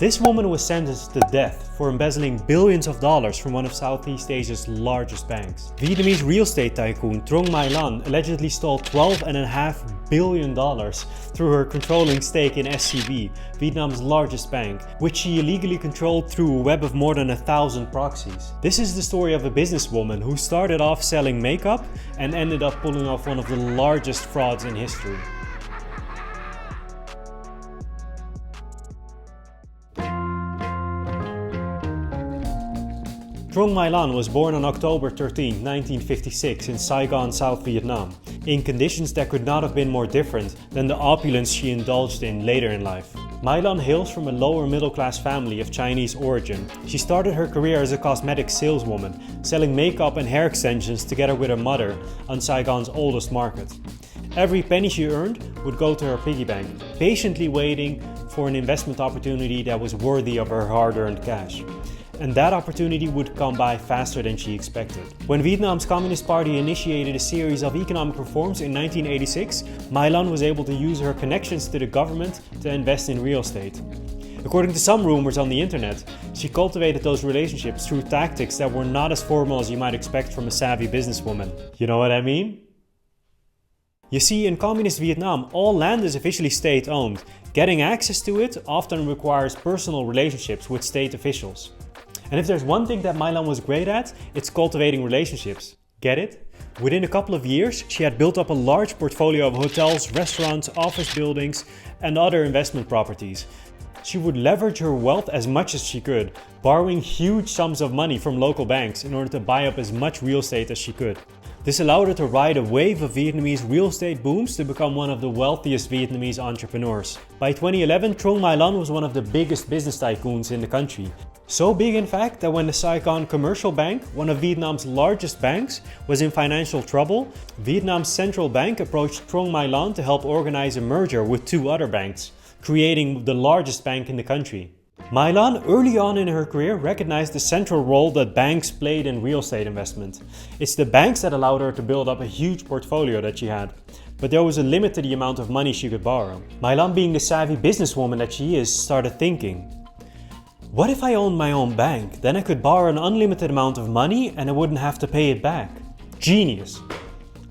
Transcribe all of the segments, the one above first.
This woman was sentenced to death for embezzling billions of dollars from one of Southeast Asia's largest banks. Vietnamese real estate tycoon Truong My-Lan allegedly stole $12.5 billion through her controlling stake in SCB, Vietnam's largest bank, which she illegally controlled through a web of more than 1,000 proxies. This is the story of a businesswoman who started off selling makeup and ended up pulling off one of the largest frauds in history. Truong My-Lan was born on October 13, 1956 in Saigon, South Vietnam, in conditions that could not have been more different than the opulence she indulged in later in life. My-Lan hails from a lower middle-class family of Chinese origin. She started her career as a cosmetics saleswoman, selling makeup and hair extensions together with her mother on Saigon's oldest market. Every penny she earned would go to her piggy bank, patiently waiting for an investment opportunity that was worthy of her hard-earned cash. And that opportunity would come by faster than she expected. When Vietnam's Communist Party initiated a series of economic reforms in 1986, My-Lan was able to use her connections to the government to invest in real estate. According to some rumors on the internet, she cultivated those relationships through tactics that were not as formal as you might expect from a savvy businesswoman. You know what I mean? You see, in Communist Vietnam, all land is officially state-owned. Getting access to it often requires personal relationships with state officials. And if there's one thing that My-Lan was great at, it's cultivating relationships. Get it? Within a couple of years, she had built up a large portfolio of hotels, restaurants, office buildings, and other investment properties. She would leverage her wealth as much as she could, borrowing huge sums of money from local banks in order to buy up as much real estate as she could. This allowed her to ride a wave of Vietnamese real estate booms to become one of the wealthiest Vietnamese entrepreneurs. By 2011, Truong My-Lan was one of the biggest business tycoons in the country. So big in fact that when the Saigon Commercial Bank, one of Vietnam's largest banks, was in financial trouble, Vietnam's central bank approached Truong My-Lan to help organize a merger with two other banks, creating the largest bank in the country. My-Lan, early on in her career, recognized the central role that banks played in real estate investment. It's the banks that allowed her to build up a huge portfolio that she had. But there was a limit to the amount of money she could borrow. My-Lan, being the savvy businesswoman that she is, started thinking, what if I owned my own bank? Then I could borrow an unlimited amount of money and I wouldn't have to pay it back. Genius!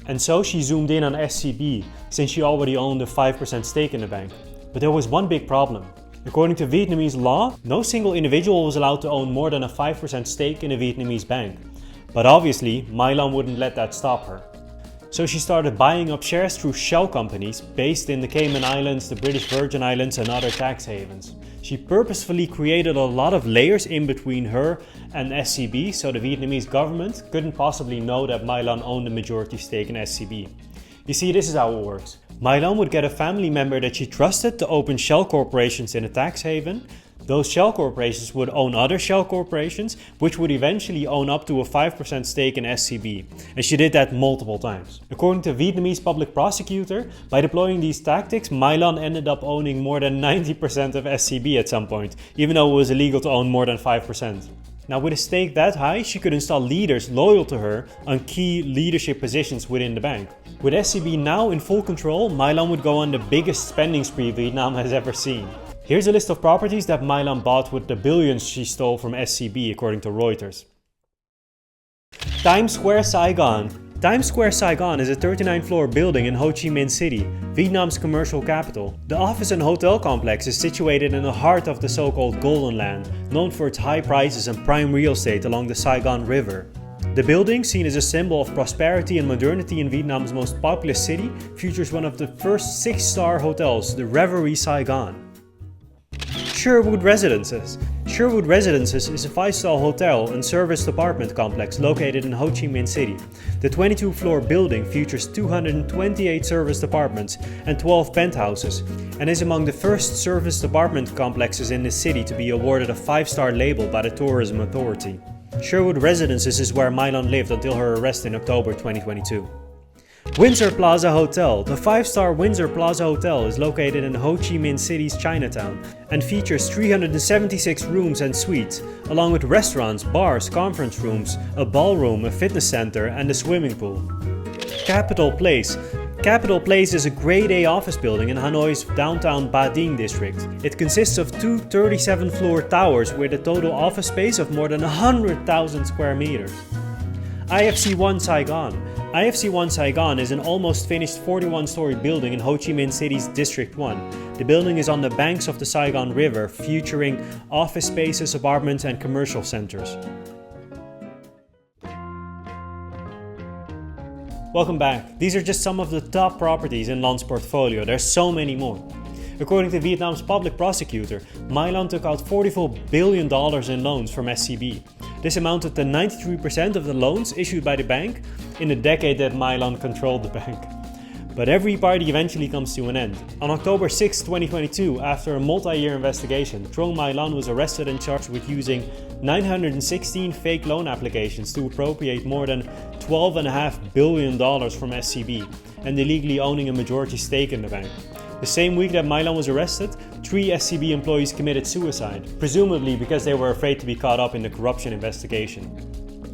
And so she zoomed in on SCB, since she already owned a 5% stake in the bank. But there was one big problem. According to Vietnamese law, no single individual was allowed to own more than a 5% stake in a Vietnamese bank. But obviously, My-Lan wouldn't let that stop her. So she started buying up shares through shell companies based in the Cayman Islands, the British Virgin Islands and other tax havens. She purposefully created a lot of layers in between her and SCB, so the Vietnamese government couldn't possibly know that My-Lan owned a majority stake in SCB. You see, this is how it works. My-Lan would get a family member that she trusted to open shell corporations in a tax haven. Those shell corporations would own other shell corporations, which would eventually own up to a 5% stake in SCB. And she did that multiple times. According to a Vietnamese public prosecutor, by deploying these tactics, My-Lan ended up owning more than 90% of SCB at some point, even though it was illegal to own more than 5%. Now, with a stake that high, she could install leaders loyal to her on key leadership positions within the bank. With SCB now in full control, My-Lan would go on the biggest spending spree Vietnam has ever seen. Here's a list of properties that My-Lan bought with the billions she stole from SCB, according to Reuters. Times Square, Saigon. Times Square, Saigon is a 39-floor building in Ho Chi Minh City, Vietnam's commercial capital. The office and hotel complex is situated in the heart of the so-called Golden Land, known for its high prices and prime real estate along the Saigon River. The building, seen as a symbol of prosperity and modernity in Vietnam's most populous city, features one of the first 6-star hotels, the Reverie Saigon. Sherwood Residences. Sherwood Residences is a 5-star hotel and service apartment complex located in Ho Chi Minh City. The 22-floor building features 228 serviced apartments and 12 penthouses, and is among the first serviced apartment complexes in the city to be awarded a 5-star label by the Tourism Authority. Sherwood Residences is where My-Lan lived until her arrest in October 2022. Windsor Plaza Hotel. The 5-star Windsor Plaza Hotel is located in Ho Chi Minh City's Chinatown and features 376 rooms and suites, along with restaurants, bars, conference rooms, a ballroom, a fitness center, and a swimming pool. Capitol Place. Capitol Place is a grade A office building in Hanoi's downtown Ba Dinh district. It consists of two 37-floor towers with a total office space of more than 100,000 square meters. IFC 1 Saigon. IFC 1 Saigon is an almost finished 41-story building in Ho Chi Minh City's District 1. The building is on the banks of the Saigon River, featuring office spaces, apartments, and commercial centers. Welcome back. These are just some of the top properties in Lan's portfolio. There's so many more. According to Vietnam's public prosecutor, My-Lan took out $44 billion in loans from SCB. This amounted to 93% of the loans issued by the bank in the decade that My-Lan controlled the bank. But every party eventually comes to an end. On October 6, 2022, after a multi-year investigation, Truong My-Lan was arrested and charged with using 916 fake loan applications to appropriate more than $12.5 billion from SCB and illegally owning a majority stake in the bank. The same week that My-Lan was arrested, 3 SCB employees committed suicide, presumably because they were afraid to be caught up in the corruption investigation.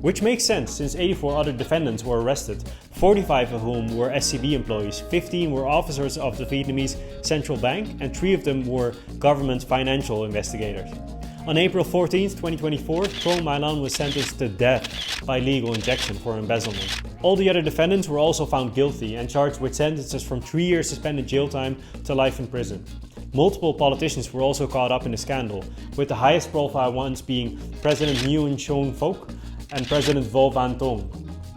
Which makes sense since 84 other defendants were arrested, 45 of whom were SCB employees, 15 were officers of the Vietnamese central bank, and 3 of them were government financial investigators. On April 14, 2024, Truong My-Lan was sentenced to death by legal injection for embezzlement. All the other defendants were also found guilty and charged with sentences from 3 years suspended jail time to life in prison. Multiple politicians were also caught up in the scandal, with the highest profile ones being President Nguyen Xuan Phuc and President Vo Van Thong.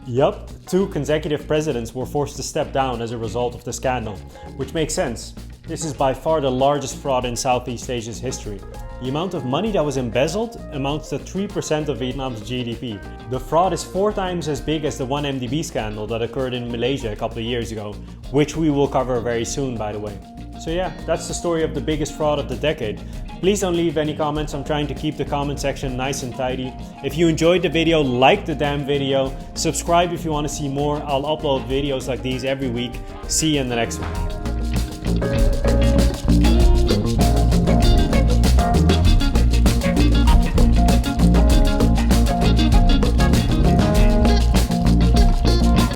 Yup, 2 consecutive presidents were forced to step down as a result of the scandal, which makes sense. This is by far the largest fraud in Southeast Asia's history. The amount of money that was embezzled amounts to 3% of Vietnam's GDP. The fraud is 4 times as big as the 1MDB scandal that occurred in Malaysia a couple of years ago, which we will cover very soon, by the way. So yeah, that's the story of the biggest fraud of the decade. Please don't leave any comments. I'm trying to keep the comment section nice and tidy. If you enjoyed the video, like the damn video. Subscribe if you want to see more. I'll upload videos like these every week. See you in the next one.